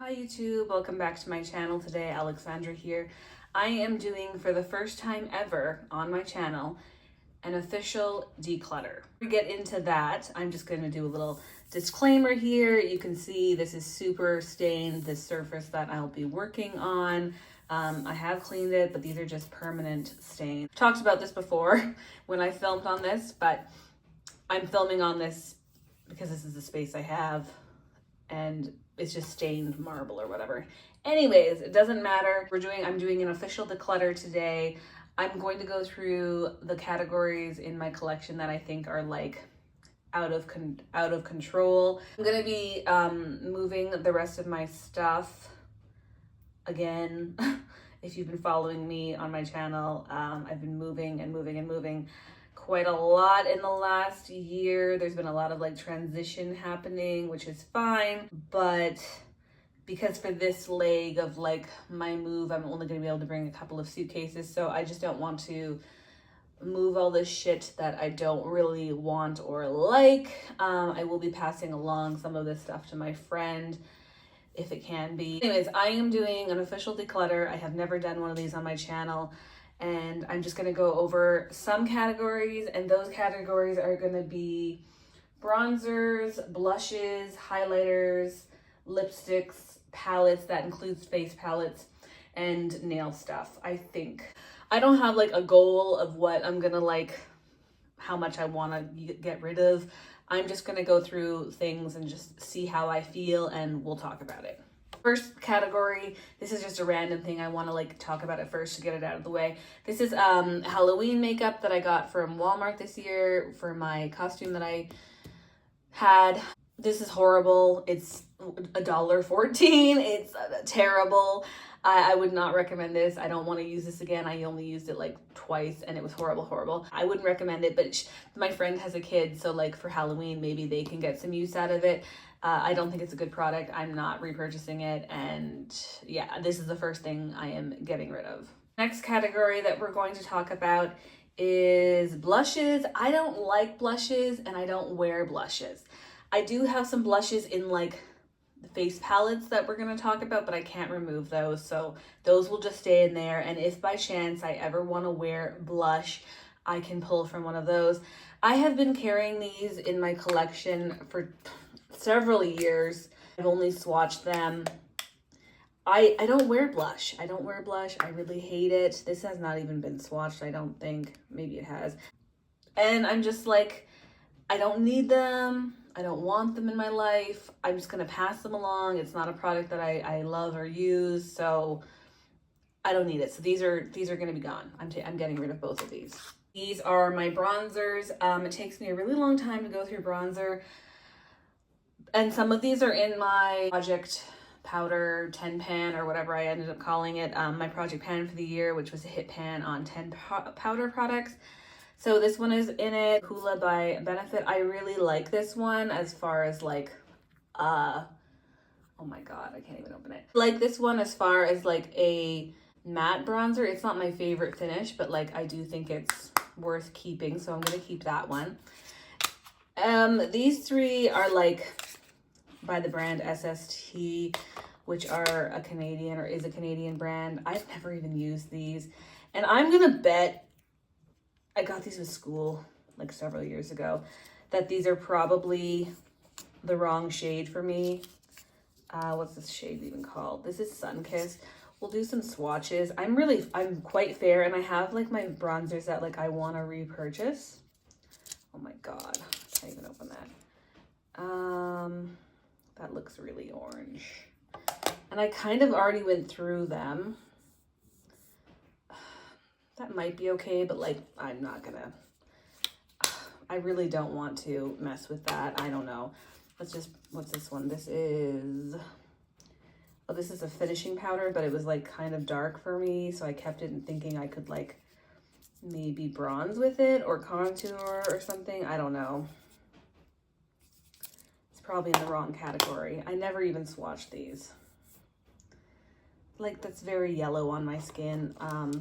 Hi YouTube, welcome back to my channel today. Alexandra here. I am doing for the first time ever on my channel an official declutter. To get into that, I'm just going to do a little disclaimer here. You can see this is super stained, this surface that I'll be working on. I have cleaned it, but these are just permanent stains. Talked about this before when I filmed on this, but I'm filming on this because this is the space I have and it's just stained marble or whatever. Anyways, it doesn't matter. I'm doing an official declutter today. I'm going to go through the categories in my collection that I think are like out of control. I'm gonna be moving the rest of my stuff again. If you've been following me on my channel, I've been moving quite a lot in the last year. There's been a lot of like transition happening, which is fine, but because for this leg of like my move, I'm only gonna be able to bring a couple of suitcases, so I just don't want to move all this shit that I don't really want or like. I will be passing along some of this stuff to my friend if it can be. Anyways, I am doing an official declutter. I have never done one of these on my channel, and I'm just gonna go over some categories, and those categories are gonna be bronzers, blushes, highlighters, lipsticks, palettes, that includes face palettes, and nail stuff, I think. I don't have like a goal of what I'm gonna like, how much I wanna get rid of. I'm just gonna go through things and just see how I feel, and we'll talk about it. First category, this is just a random thing I want to like talk about it first to get it out of the way. This is Halloween makeup that I got from Walmart this year for my costume that I had. This is horrible. It's $1.14. It's terrible. I would not recommend this. I don't want to use this again. I only used it like twice and it was horrible. I wouldn't recommend it, but my friend has a kid, so like for Halloween, maybe they can get some use out of it. I don't think it's a good product. I'm not repurchasing it, and yeah, this is the first thing I am getting rid of. Next category that we're going to talk about is blushes. I don't like blushes and I don't wear blushes. I do have some blushes in like the face palettes that we're going to talk about, but I can't remove those, so those will just stay in there, and if by chance I ever want to wear blush, I can pull from one of those. I have been carrying these in my collection for several years. I've only swatched them. I don't wear blush. I don't wear blush. I really hate it. This has not even been swatched, I don't think. Maybe it has. And I'm just like, I don't need them. I don't want them in my life. I'm just gonna pass them along. It's not a product that I love or use, so I don't need it. So these are gonna be gone. I'm getting rid of both of these. These are my bronzers. It takes me a really long time to go through bronzer. And some of these are in my project powder 10 pan or whatever I ended up calling it. My project pan for the year, which was a hit pan on 10 powder products. So this one is in it, Hoola by Benefit. I really like this one as far as like, oh my God, I can't even open it. Like this one as far as like a matte bronzer. It's not my favorite finish, but like I do think it's worth keeping, so I'm gonna keep that one. These three are like by the brand SST, which are a Canadian or is a Canadian brand. I've never even used these, and I'm gonna bet, I got these at school like several years ago, that these are probably the wrong shade for me. What's this shade even called? This is Sunkissed. We'll do some swatches. I'm quite fair, and I have like my bronzers that like I want to repurchase. Oh my God, I can't even open that. That looks really orange. And I kind of already went through them. That might be okay, but like, I'm not gonna, I really don't want to mess with that. I don't know. Let's just, what's this one? This is, oh, this is a finishing powder, but it was like kind of dark for me, so I kept it and thinking I could like maybe bronze with it or contour or something. I don't know. Probably in the wrong category. I never even swatched these. Like, that's very yellow on my skin. I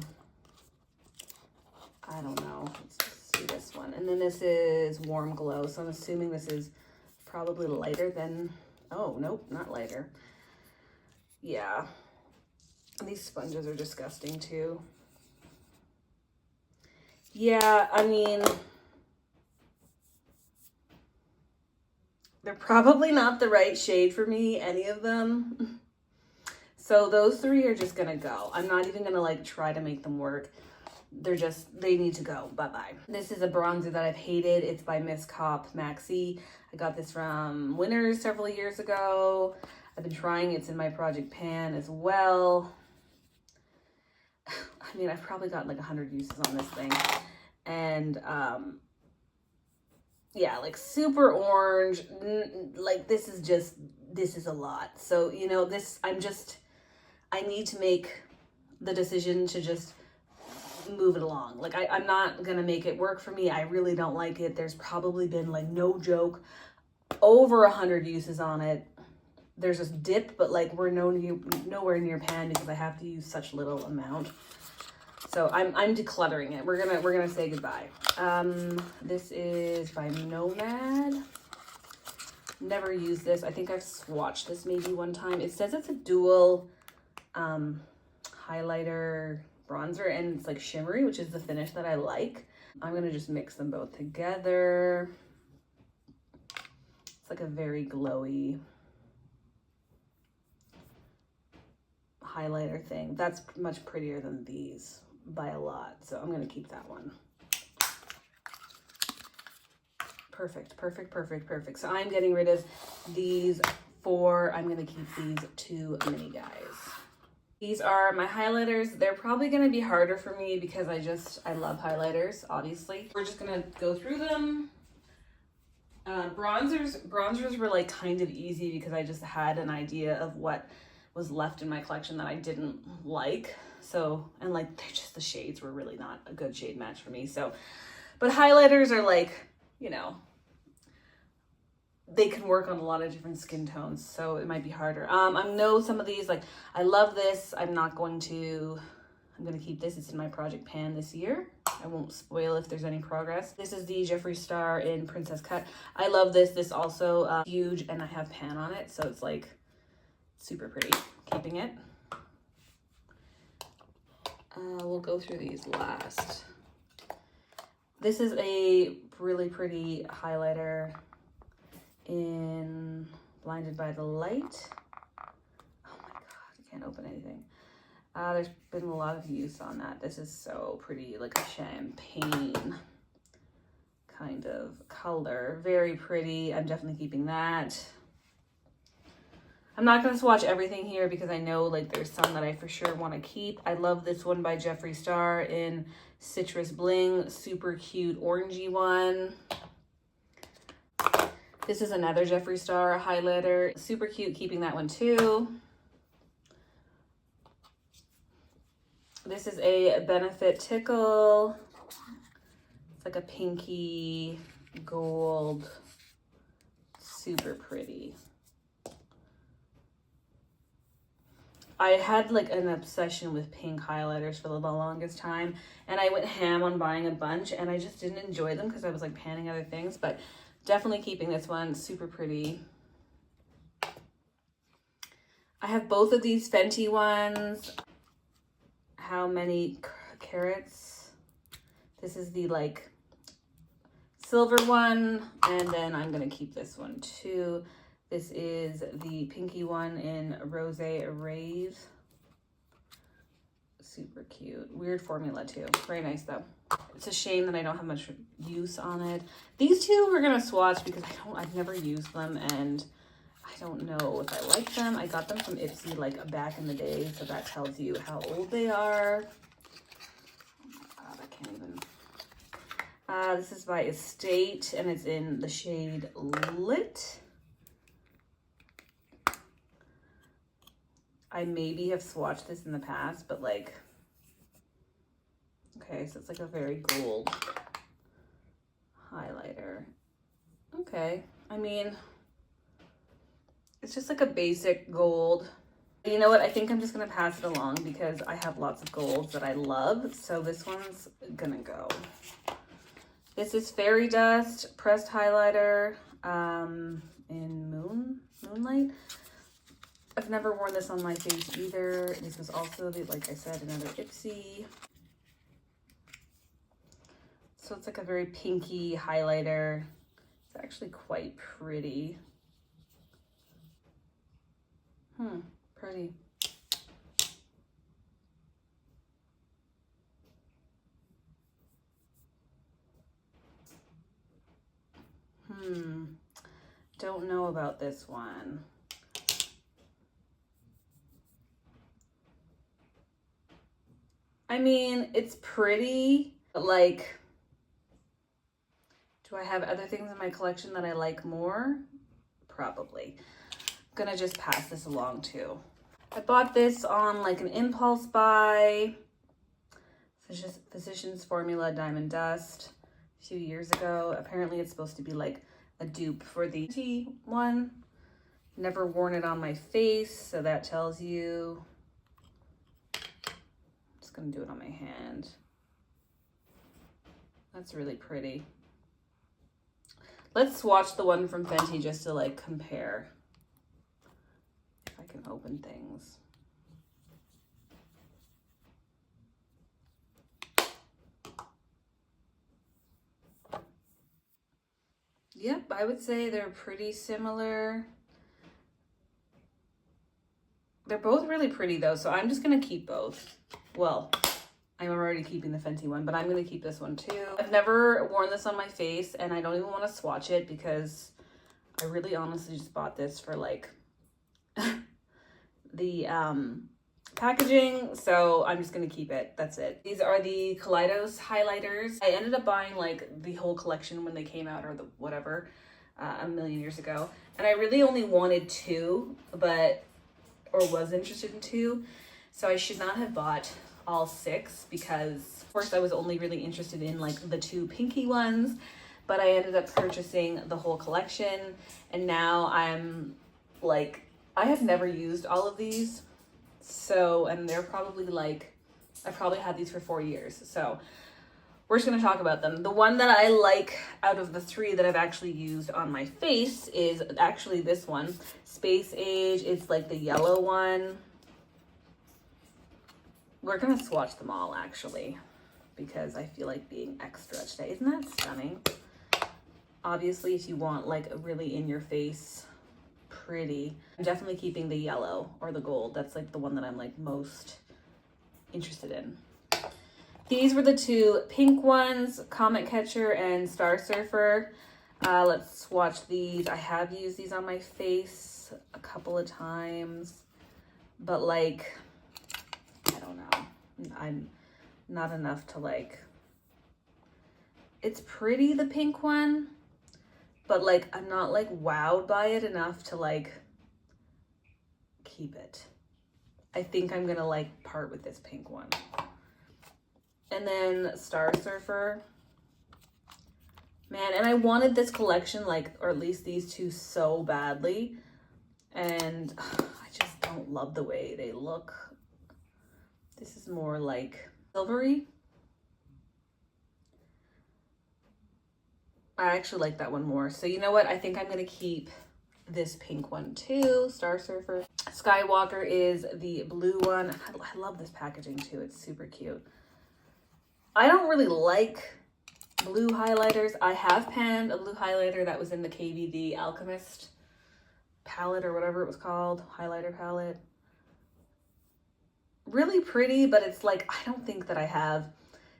don't know. Let's just see this one. And then this is Warm Glow, so I'm assuming this is probably lighter than, oh, nope, not lighter. Yeah. These sponges are disgusting too. Yeah, I mean, they're probably not the right shade for me, any of them. So those three are just gonna go. I'm not even gonna like try to make them work. They need to go. Bye-bye. This is a bronzer that I've hated. It's by Miss Cop Maxi. I got this from Winners several years ago. I've been trying. It's in my project pan as well. I mean, I've probably got like 100 uses on this thing. And yeah, like super orange. Like this is a lot. So, you know, I need to make the decision to just move it along. Like I'm not gonna make it work for me. I really don't like it. There's probably been, like, no joke, over 100 uses on it. There's this dip, but like we're nowhere near pan because I have to use such little amount. So I'm decluttering it. We're gonna say goodbye. This is by Nomad. Never used this. I think I've swatched this maybe one time. It says it's a dual highlighter bronzer, and it's like shimmery, which is the finish that I like. I'm gonna just mix them both together. It's like a very glowy highlighter thing. That's much prettier than these by a lot, so I'm gonna keep that one. Perfect, perfect, perfect, perfect. So I'm getting rid of these 4. I'm gonna keep these 2 mini guys. These are my highlighters. They're probably gonna be harder for me because I love highlighters, obviously. We're just gonna go through them. Bronzers were like kind of easy because I just had an idea of what was left in my collection that I didn't like. So, and like, the shades were really not a good shade match for me. So, but highlighters are like, you know, they can work on a lot of different skin tones, so it might be harder. I know some of these, like, I love this. I'm gonna keep this. It's in my project pan this year. I won't spoil if there's any progress. This is the Jeffree Star in Princess Cut. I love this. This also huge, and I have pan on it, so it's like super pretty. Keeping it. We'll go through these last. This is a really pretty highlighter in Blinded by the Light. Oh my god, I can't open anything. There's been a lot of use on that. This is so pretty, like a champagne kind of color. Very pretty. I'm definitely keeping that. I'm not going to swatch everything here because I know like there's some that I for sure want to keep. I love this one by Jeffree Star in Citrus Bling. Super cute orangey one. This is another Jeffree Star highlighter. Super cute, keeping that one too. This is a Benefit Tickle. It's like a pinky gold. Super pretty. I had like an obsession with pink highlighters for the longest time, and I went ham on buying a bunch, and I just didn't enjoy them because I was like panning other things, but definitely keeping this one. Super pretty. I have both of these Fenty ones. How Many Carats? This is the like silver one, and then I'm gonna keep this one too. This is the pinky one in Rose Rave. Super cute. Weird formula too. Very nice though. It's a shame that I don't have much use on it. These two we're gonna swatch because I've never used them, and I don't know if I like them. I got them from Ipsy like back in the day, so that tells you how old they are. Oh my god, I can't even. This is by Estate, and it's in the shade Lit. I maybe have swatched this in the past, but like, okay, so it's like a very gold highlighter. Okay, I mean, it's just like a basic gold. You know what? I think I'm just gonna pass it along because I have lots of golds that I love. So this one's gonna go. This is Fairy Dust Pressed Highlighter in Moonlight. I've never worn this on my face either. This was also, like I said, another Ipsy. So it's like a very pinky highlighter. It's actually quite pretty. Pretty. Don't know about this one. I mean, it's pretty, but like, do I have other things in my collection that I like more? Probably. I'm gonna just pass this along too. I bought this on like an impulse buy. Physicians Formula Diamond Dust a few years ago. Apparently it's supposed to be like a dupe for the T one. Never worn it on my face, so that tells you. I'm just gonna do it on my hand. That's really pretty. Let's swatch the one from Fenty just to like compare. If I can open things. Yep, I would say they're pretty similar. They're both really pretty though, so I'm just gonna keep both. Well, I'm already keeping the Fenty one, but I'm gonna keep this one too. I've never worn this on my face and I don't even want to swatch it because I really honestly just bought this for like the packaging, so I'm just gonna keep it. That's it. These are the Kaleidos highlighters. I ended up buying like the whole collection when they came out, or the whatever, a million years ago, and I really only wanted two, or was interested in two, so I should not have bought all six because of course I was only really interested in like the two pinky ones, but I ended up purchasing the whole collection, and now I'm like, I have never used all of these, so, and they're probably like, I probably had these for 4 years, so we're just gonna talk about them. The one that I like out of the three that I've actually used on my face is actually this one, Space Age. It's like the yellow one. We're gonna swatch them all actually, because I feel like being extra today. Isn't that stunning? Obviously, if you want like a really in your face, pretty, I'm definitely keeping the yellow or the gold. That's like the one that I'm like most interested in. These were the two pink ones, Comet Catcher and Star Surfer. Let's swatch these. I have used these on my face a couple of times, but like, I don't know. I'm not enough to like, it's pretty, the pink one, but like, I'm not like wowed by it enough to like keep it. I think I'm gonna like part with this pink one. And then Star Surfer. Man, and I wanted this collection, like, or at least these two, so badly. And I just don't love the way they look. This is more like silvery. I actually like that one more. So you know what? I think I'm gonna keep this pink one too, Star Surfer. Skywalker is the blue one. I love this packaging too. It's super cute. I don't really like blue highlighters. I have panned a blue highlighter that was in the KVD Alchemist palette or whatever it was called, highlighter palette. Really pretty, but it's like, I don't think that I have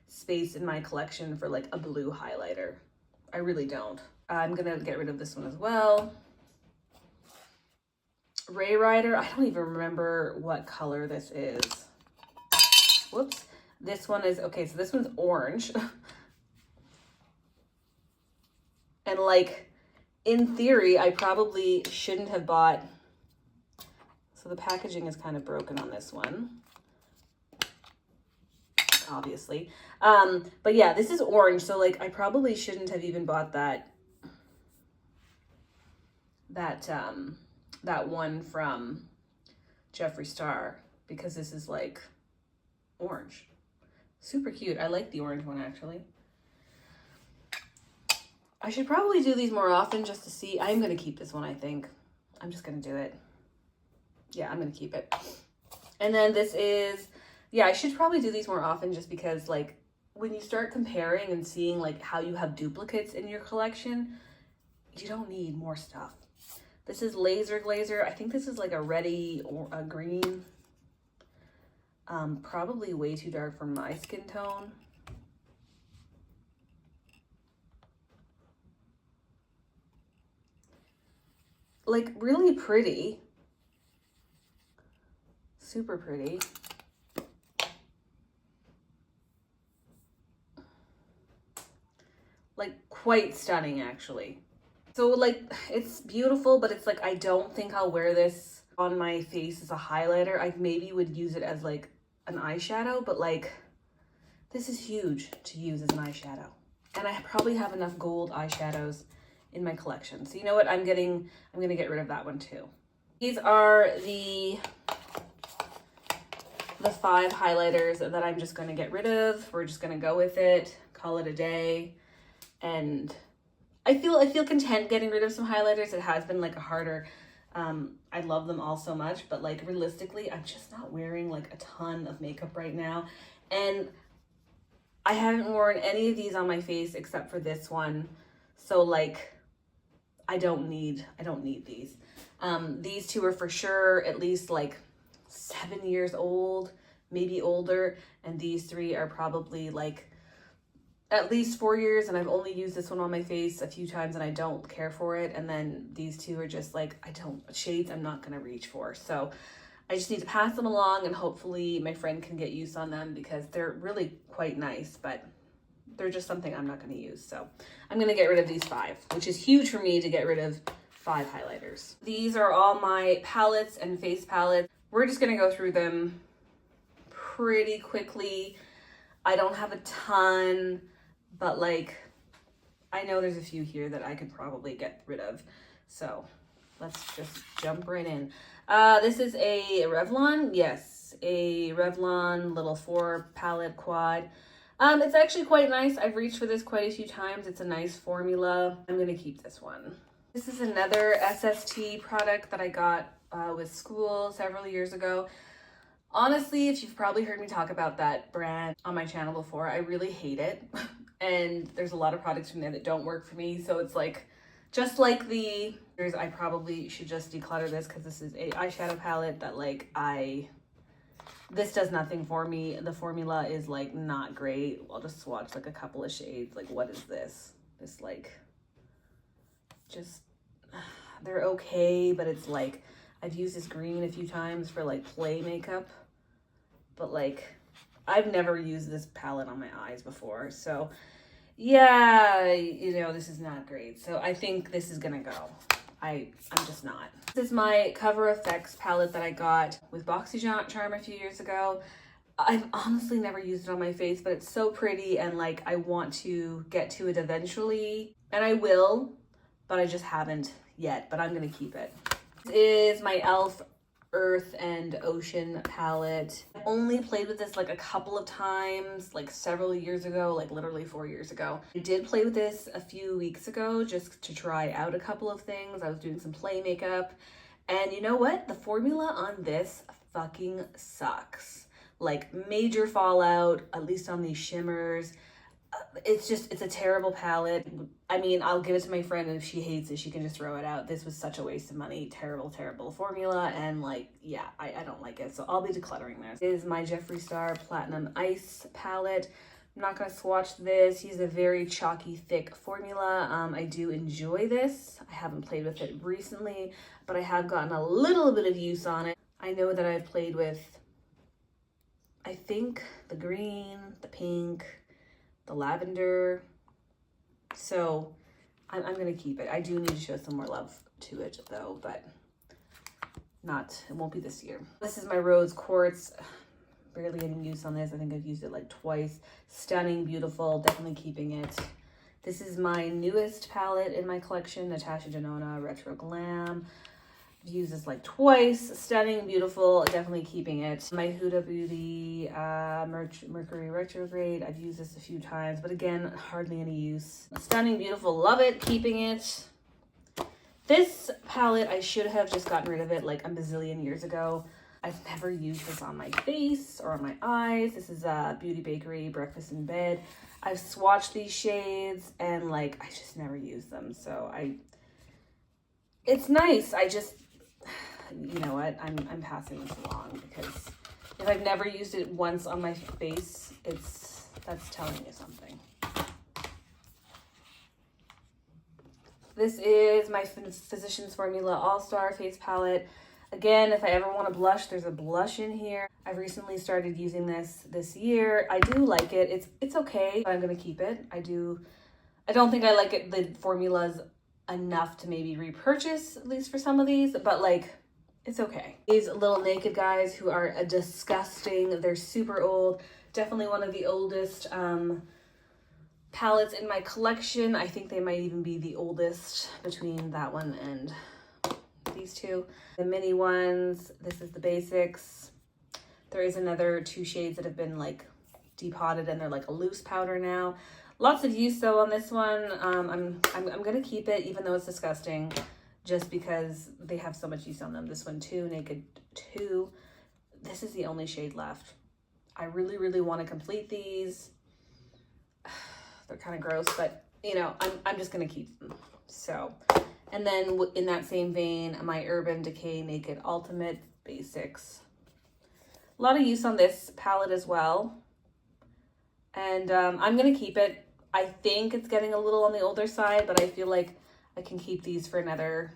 space in my collection for like a blue highlighter. I really don't. I'm gonna get rid of this one as well. Ray Rider, I don't even remember what color this is. Whoops. This one is, okay, so this one's orange. And like, in theory, I probably shouldn't have bought, so the packaging is kind of broken on this one, obviously. But yeah, this is orange, so like, I probably shouldn't have even bought that one from Jeffree Star, because this is like orange. Super cute. I like the orange one actually. I should probably do these more often just to see. I'm gonna keep this one, I think. I'm just gonna do it. yeah, I'm gonna keep it. And then this is, yeah, I should probably do these more often just because like when you start comparing and seeing like how you have duplicates in your collection, you don't need more stuff. This is Laser Glazer. I think this is like a reddy or a green. Probably way too dark for my skin tone. Like really pretty. Super pretty. Like quite stunning actually. So like it's beautiful, but it's like I don't think I'll wear this on my face as a highlighter. I maybe would use it as like an eyeshadow, but like this is huge to use as an eyeshadow. And I probably have enough gold eyeshadows in my collection. So you know what? I'm gonna get rid of that one too. These are the 5 highlighters that I'm just gonna get rid of. We're just gonna go with it, call it a day. And I feel content getting rid of some highlighters. It has been like a harder, I love them all so much, but like realistically, I'm just not wearing like a ton of makeup right now. And I haven't worn any of these on my face except for this one. So like, I don't need these. These two are for sure at least like 7 years old, maybe older. And these 3 are probably like at least 4 years, and I've only used this one on my face a few times and I don't care for it. And then these 2 are just like, shades I'm not gonna reach for. So I just need to pass them along and hopefully my friend can get use on them because they're really quite nice, but they're just something I'm not gonna use. So I'm gonna get rid of these 5, which is huge for me to get rid of 5 highlighters. These are all my palettes and face palettes. We're just gonna go through them pretty quickly. I don't have a ton, but like, I know there's a few here that I could probably get rid of. So let's just jump right in. This is a Revlon. Yes, a Revlon little 4 palette quad. It's actually quite nice. I've reached for this quite a few times. It's a nice formula. I'm gonna keep this one. This is another SST product that I got with school several years ago. Honestly, if you've probably heard me talk about that brand on my channel before, I really hate it. And there's a lot of products from there that don't work for me. So it's like, just like I probably should just declutter this because this is a eyeshadow palette that like this does nothing for me. The formula is like not great. I'll just swatch like a couple of shades. Like, what is this? This like, just, they're okay, but it's like, I've used this green a few times for like play makeup, but like, I've never used this palette on my eyes before. So yeah, you know, this is not great. So I think this is gonna go. I'm just not. This is my Cover Effects palette that I got with BoxyCharm a few years ago. I've honestly never used it on my face, but it's so pretty and like I want to get to it eventually. And I will, but I just haven't yet, but I'm gonna keep it. This is my e.l.f. Earth and Ocean palette. I only played with this like a couple of times, like several years ago, like literally 4 years ago. I did play with this a few weeks ago just to try out a couple of things. I was doing some play makeup, and you know what? The formula on this fucking sucks. Like major fallout, at least on these shimmers. It's a terrible palette. I mean, I'll give it to my friend, and if she hates it, she can just throw it out. This was such a waste of money. Terrible formula, and like, yeah, I don't like it. So I'll be decluttering this. This is my Jeffree Star Platinum Ice palette. I'm not gonna swatch this. Use a very chalky, thick formula. I do enjoy this. I haven't played with it recently, but I have gotten a little bit of use on it. I know that I've played with, I think, the green, the pink, the lavender. So I'm gonna keep it. I do need to show some more love to it though, but it won't be this year. This is my Rose Quartz. Barely getting use on this. I think I've used it like twice. Stunning, beautiful, definitely keeping it. This is my newest palette in my collection, Natasha Denona Retro Glam. I've used this like twice. Stunning, beautiful, definitely keeping it. My Huda Beauty Mercury Retrograde. I've used this a few times, but again, hardly any use. Stunning, beautiful, love it, keeping it. This palette, I should have just gotten rid of it like a bazillion years ago. I've never used this on my face or on my eyes. This is Beauty Bakery Breakfast in Bed. I've swatched these shades and like I just never use them. So it's nice. I just, you know what? I'm passing this along because if I've never used it once on my face, that's telling you something. This is my Physicians Formula All-Star Face Palette. Again, if I ever want to blush, there's a blush in here. I've recently started using this year. I do like it. It's okay, but I'm going to keep it. I don't think I like it, the formulas enough to maybe repurchase, at least for some of these, but like, it's okay. These little naked guys who are disgusting. They're super old. Definitely one of the oldest palettes in my collection. I think they might even be the oldest between that one and these two. The mini ones, this is the basics. There is another 2 shades that have been like depotted and they're like a loose powder now. Lots of use though on this one. I'm gonna keep it even though it's disgusting, just because they have so much use on them. This one too, Naked 2. This is the only shade left. I really, really want to complete these. They're kind of gross, but you know, I'm just gonna keep them. So, and then in that same vein, my Urban Decay Naked Ultimate Basics. A lot of use on this palette as well. And I'm gonna keep it. I think it's getting a little on the older side, but I feel like I can keep these for another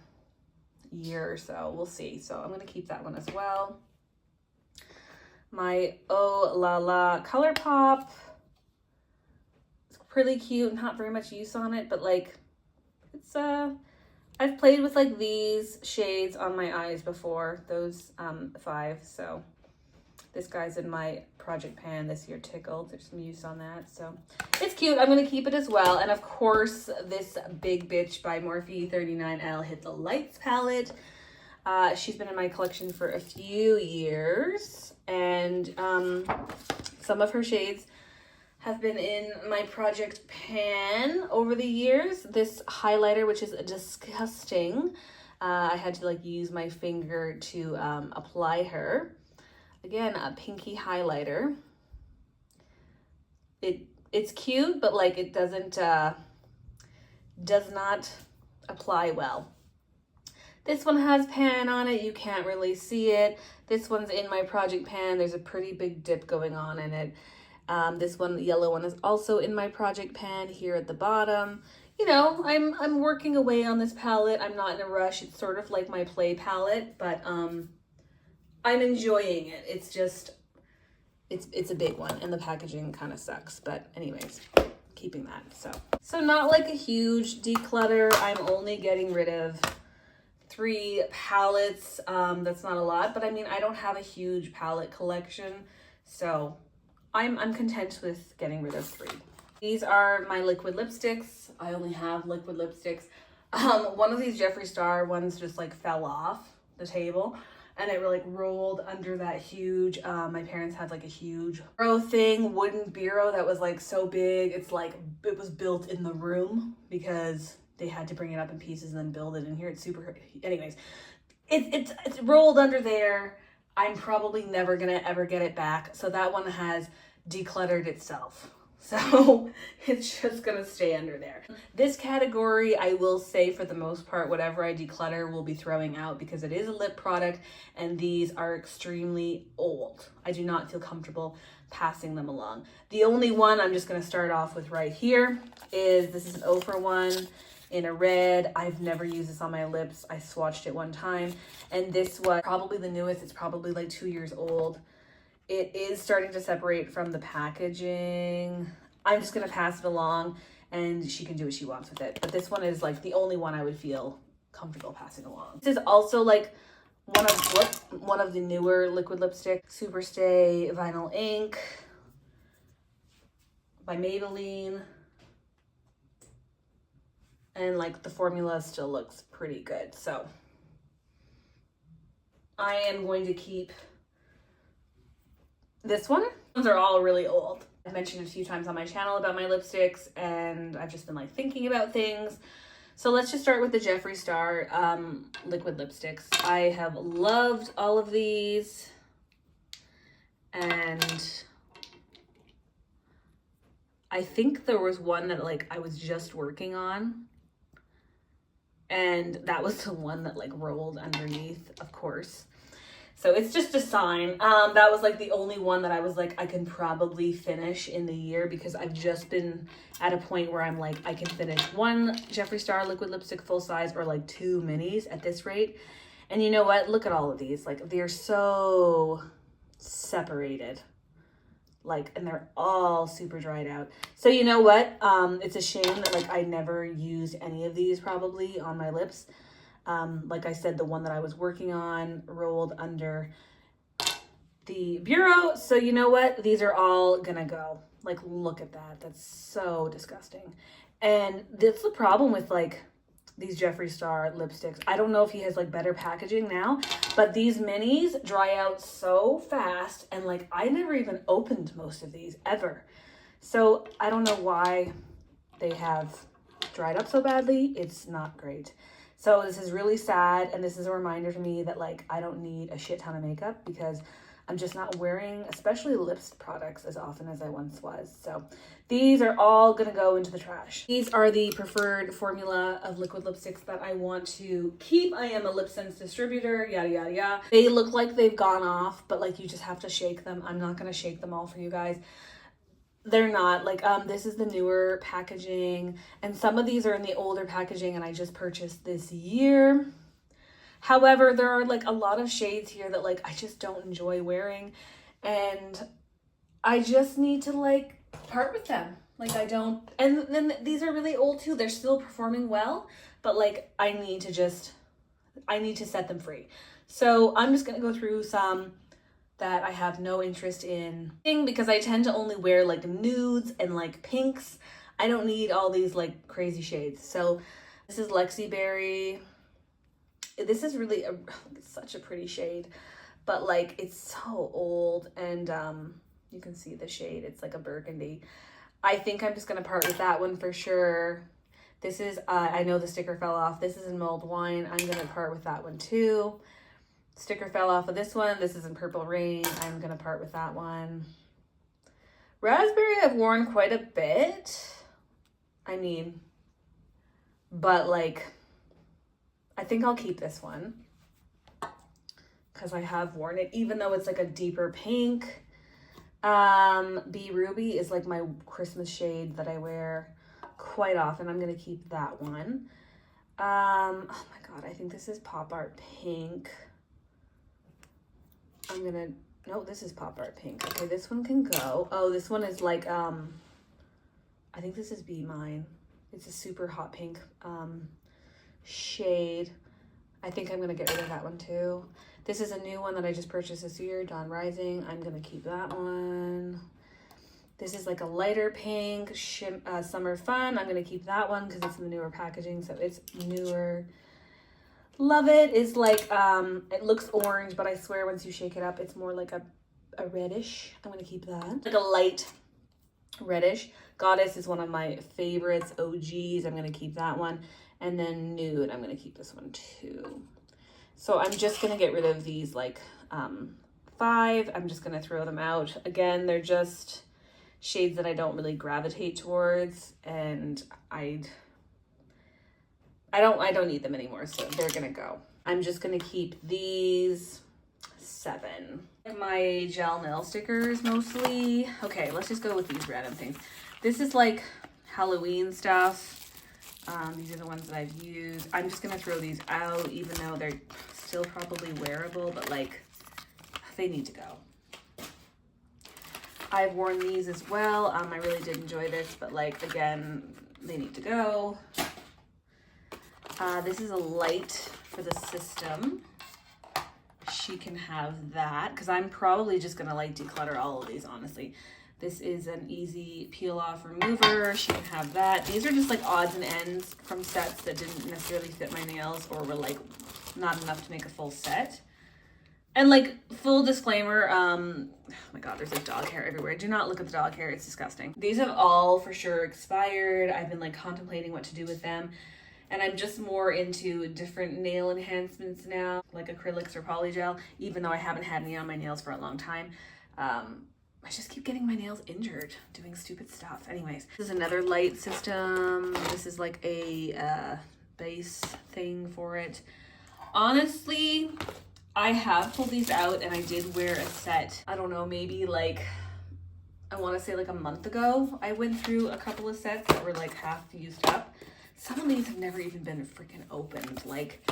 year or so. We'll see. So I'm gonna keep that one as well. My Oh La La ColourPop. Really cute, not very much use on it, but like it's I've played with like these shades on my eyes before, those 5. So this guy's in my project pan this year, Tickled. There's some use on that, so it's cute. I'm gonna keep it as well. And of course this big bitch by Morphe 39L Hit the Lights palette. She's been in my collection for a few years, and some of her shades have been in my project pan over the years. This highlighter, which is disgusting, I had to like use my finger to apply her. Again, a pinky highlighter. It's cute, but like it does not apply well. This one has pan on it. You can't really see it. This one's in my project pan. There's a pretty big dip going on in it. This one, the yellow one, is also in my project pan here at the bottom. You know, I'm working away on this palette. I'm not in a rush. It's sort of like my play palette, but I'm enjoying it. It's just, it's a big one, and the packaging kind of sucks. But anyways, keeping that. So not like a huge declutter. I'm only getting rid of 3 palettes. That's not a lot, but I mean, I don't have a huge palette collection, so I'm content with getting rid of 3. These are my liquid lipsticks. I only have liquid lipsticks. One of these Jeffree Star ones just like fell off the table, and it like rolled under that huge, my parents had like a huge wooden bureau that was like so big. It's like, it was built in the room because they had to bring it up in pieces and then build it in here. It's super, anyways, it's rolled under there. I'm probably never gonna ever get it back. So that one has decluttered itself. So it's just gonna stay under there. This category, I will say for the most part, whatever I declutter will be throwing out because it is a lip product and these are extremely old. I do not feel comfortable passing them along. The only one I'm just gonna start off with right here is, this is an 0 for 1 in a red. I've never used this on my lips. I swatched it one time, and this was probably the newest. It's probably like 2 years old. It is starting to separate from the packaging. I'm just gonna pass it along and she can do what she wants with it. But this one is like the only one I would feel comfortable passing along. This is also like one of the newer liquid lipstick, Superstay Vinyl Ink by Maybelline. And like the formula still looks pretty good. So I am going to keep this one. Those are all really old. I've mentioned a few times on my channel about my lipsticks, and I've just been like thinking about things. So let's just start with the Jeffree Star liquid lipsticks. I have loved all of these, and I think there was one that like I was just working on, and that was the one that like rolled underneath, of course. So it's just a sign. That was like the only one that I was like, I can probably finish in the year, because I've just been at a point where I'm like, I can finish one Jeffree Star liquid lipstick full size or like 2 minis at this rate. And you know what? Look at all of these. Like, they're so separated. Like, and they're all super dried out. So you know what? It's a shame that like I never used any of these probably on my lips. Like I said, the one that I was working on rolled under the bureau. So you know what? These are all gonna go. Like, look at that. That's so disgusting. And that's the problem with like these Jeffree Star lipsticks. I don't know if he has like better packaging now, but these minis dry out so fast, and like I never even opened most of these ever. So I don't know why they have dried up so badly. It's not great. So this is really sad, and this is a reminder to me that like I don't need a shit ton of makeup, because I'm just not wearing, especially lips products, as often as I once was. So these are all gonna go into the trash. These are the preferred formula of liquid lipsticks that I want to keep. I am a LipSense distributor, yada, yada, yada. They look like they've gone off, but like you just have to shake them. I'm not gonna shake them all for you guys. They're not like, this is the newer packaging, and some of these are in the older packaging, and I just purchased this year. However, there are like a lot of shades here that like I just don't enjoy wearing, and I just need to like part with them. Like I don't, and then these are really old too. They're still performing well, but like I need to set them free. So I'm just gonna go through some that I have no interest in, because I tend to only wear like nudes and like pinks. I don't need all these like crazy shades. So this is Lexi Berry. This is really such a pretty shade, but like it's so old, and you can see the shade. It's like a burgundy. I think I'm just gonna part with that one for sure. This is, I know the sticker fell off. This is in Mulled Wine. I'm gonna part with that one too. Sticker fell off of this one. This is in Purple Rain. I'm gonna part with that one. Raspberry I've worn quite a bit. I mean, but like, I think I'll keep this one because I have worn it, even though it's like a deeper pink. Be Ruby is like my Christmas shade that I wear quite often. I'm gonna keep that one. Oh my God, I think this is Pop Art Pink. No, this is Pop Art Pink. Okay, this one can go. Oh, this one is like, I think this is Be Mine. It's a super hot pink shade. I think I'm gonna get rid of that one too. This is a new one that I just purchased this year, Dawn Rising. I'm gonna keep that one. This is like a lighter pink, Summer Fun. I'm gonna keep that one because it's in the newer packaging, so it's newer. Love It is like, it looks orange, but I swear once you shake it up, it's more like a reddish. I'm gonna keep that. Like a light reddish. Goddess is one of my favorites, OGs. I'm gonna keep that one. And then Nude, I'm gonna keep this one too. So I'm just gonna get rid of these like 5. I'm just gonna throw them out. Again, they're just shades that I don't really gravitate towards, and I don't need them anymore, so they're gonna go. I'm just gonna keep these 7. My gel nail stickers mostly. Okay, let's just go with these random things. This is like Halloween stuff. These are the ones that I've used. I'm just gonna throw these out, even though they're still probably wearable, but like they need to go. I've worn these as well. I really did enjoy this, but like again, they need to go. This is a light for the system. She can have that because I'm probably just gonna like declutter all of these, honestly. This is an easy peel off remover. She can have that. These are just like odds and ends from sets that didn't necessarily fit my nails or were like not enough to make a full set. And like full disclaimer, oh my God, there's like dog hair everywhere. Do not look at the dog hair, it's disgusting. These have all for sure expired. I've been like contemplating what to do with them. And I'm just more into different nail enhancements now, like acrylics or polygel, even though I haven't had any on my nails for a long time. I just keep getting my nails injured doing stupid stuff. Anyways, this is another light system. This is like a base thing for it. Honestly, I have pulled these out and I did wear a set, I don't know, maybe like, I want to say like a month ago. I went through a couple of sets that were like half used up. Some of these have never even been freaking opened. Like,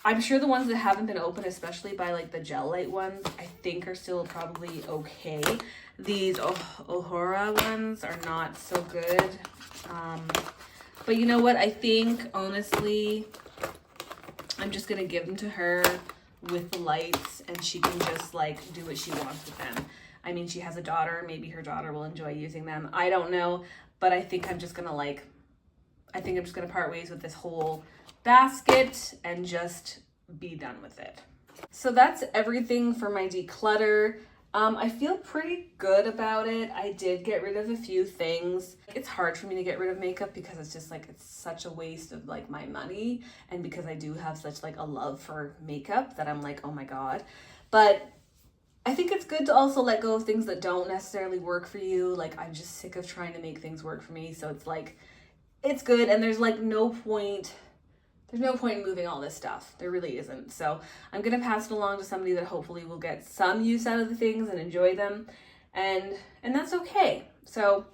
I'm sure the ones that haven't been opened, especially by like the gel light ones, I think are still probably okay. These Ohora ones are not so good. But you know what? I think, honestly, I'm just going to give them to her with the lights and she can just like do what she wants with them. I mean, she has a daughter. Maybe her daughter will enjoy using them. I don't know. But I think I'm just going to part ways with this whole basket and just be done with it. So that's everything for my declutter. I feel pretty good about it. I did get rid of a few things. It's hard for me to get rid of makeup because it's just like, it's such a waste of like my money. And because I do have such like a love for makeup that I'm like, oh my God. But I think it's good to also let go of things that don't necessarily work for you. Like, I'm just sick of trying to make things work for me. So it's like, it's good. And there's like no point in moving all this stuff. There really isn't. So I'm going to pass it along to somebody that hopefully will get some use out of the things and enjoy them. And that's okay. So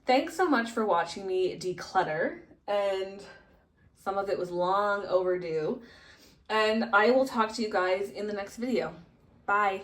thanks so much for watching me declutter. And some of it was long overdue. And I will talk to you guys in the next video. Bye.